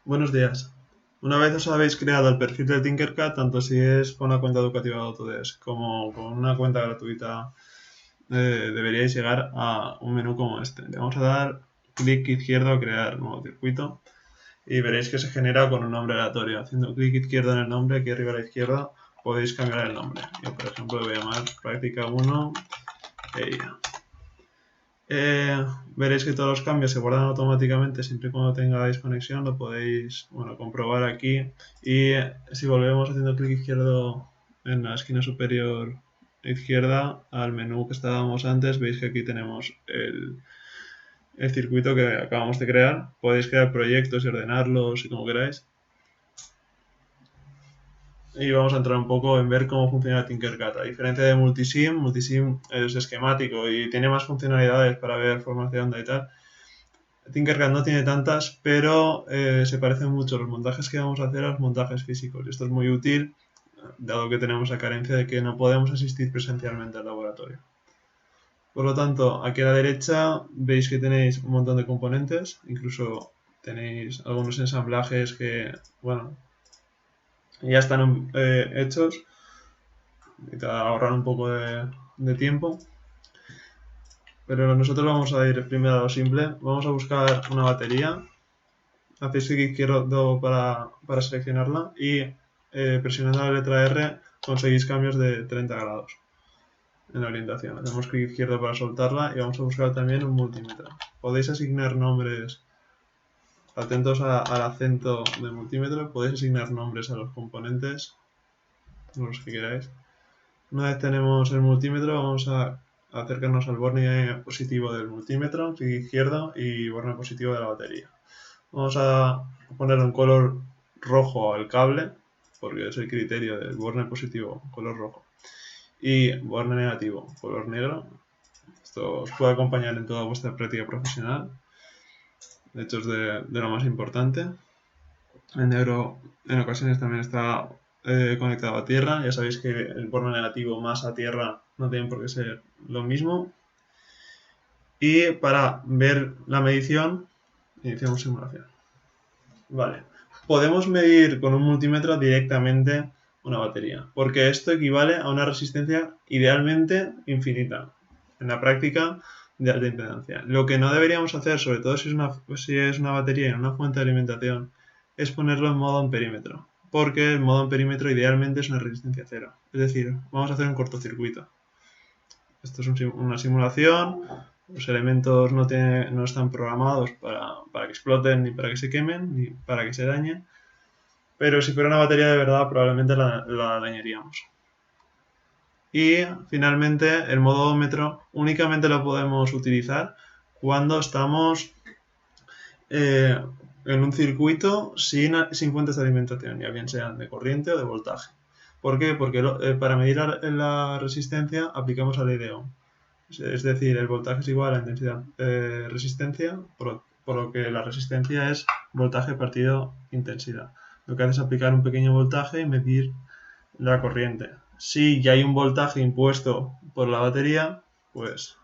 Buenos días. Una vez os habéis creado el perfil de Tinkercad, tanto si es con una cuenta educativa de Autodesk como con una cuenta gratuita, deberíais llegar a un menú como este. Le vamos a dar clic izquierdo a crear nuevo circuito y veréis que se genera con un nombre aleatorio. Haciendo clic izquierdo en el nombre, aquí arriba a la izquierda, podéis cambiar el nombre. Yo, por ejemplo, le voy a llamar práctica 1 EIA. Veréis que todos los cambios se guardan automáticamente siempre y cuando tengáis conexión, lo podéis comprobar aquí. Y si volvemos haciendo clic izquierdo en la esquina superior izquierda al menú que estábamos antes, veis que aquí tenemos el circuito que acabamos de crear. Podéis crear proyectos y ordenarlos y como queráis. Y vamos a entrar un poco en ver cómo funciona Tinkercad. A diferencia de Multisim, Multisim es esquemático y tiene más funcionalidades para ver formas de onda y tal. Tinkercad no tiene tantas, pero se parecen mucho los montajes que vamos a hacer a los montajes físicos. Esto es muy útil, dado que tenemos la carencia de que no podemos asistir presencialmente al laboratorio. Por lo tanto, aquí a la derecha veis que tenéis un montón de componentes, incluso tenéis algunos ensamblajes que, bueno, ya están hechos, y te ahorran un poco de tiempo. Pero nosotros vamos a ir primero a lo simple. Vamos a buscar una batería. Hacéis clic izquierdo para seleccionarla y presionando la letra R conseguís cambios de 30 grados en la orientación. Hacemos clic izquierdo para soltarla y vamos a buscar también un multímetro. Podéis asignar nombres, atentos al acento del multímetro, podéis asignar nombres a los componentes, los que queráis. Una vez tenemos el multímetro, vamos a acercarnos al borne positivo del multímetro, clic izquierdo y borne positivo de la batería. Vamos a poner un color rojo al cable, porque es el criterio del borne positivo, color rojo. Y borne negativo, color negro. Esto os puede acompañar en toda vuestra práctica profesional. De hecho, es de lo más importante. El negro en ocasiones también está conectado a tierra. Ya sabéis que el borne negativo más a tierra no tiene por qué ser lo mismo. Y para ver la medición, iniciamos simulación. Vale. Podemos medir con un multímetro directamente una batería, porque esto equivale a una resistencia idealmente infinita. En la práctica de alta impedancia. Lo que no deberíamos hacer, sobre todo si es una batería en una fuente de alimentación, es ponerlo en modo amperímetro, porque el modo amperímetro idealmente es una resistencia cero. Es decir, vamos a hacer un cortocircuito. Esto es una simulación, los elementos no están programados para que exploten, ni para que se quemen, ni para que se dañen. Pero si fuera una batería de verdad, probablemente la dañaríamos. Y finalmente, el modo odómetro únicamente lo podemos utilizar cuando estamos en un circuito sin fuentes de alimentación, ya bien sean de corriente o de voltaje. ¿Por qué? Porque para medir la resistencia aplicamos la ley de Ohm. Es decir, el voltaje es igual a la intensidad resistencia, por lo que la resistencia es voltaje partido intensidad. Lo que hace es aplicar un pequeño voltaje y medir la corriente. Si ya hay un voltaje impuesto por la batería, pues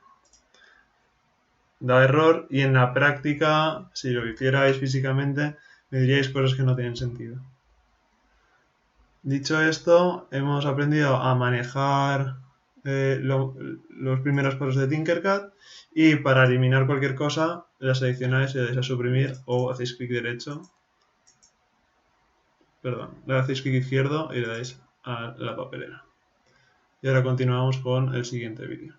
da error y en la práctica, si lo hicierais físicamente, me diríais cosas que no tienen sentido. Dicho esto, hemos aprendido a manejar los primeros pasos de Tinkercad y para eliminar cualquier cosa la seleccionáis y le dais a suprimir o hacéis clic derecho, le hacéis clic izquierdo y le dais a la papelera. Y ahora continuamos con el siguiente vídeo.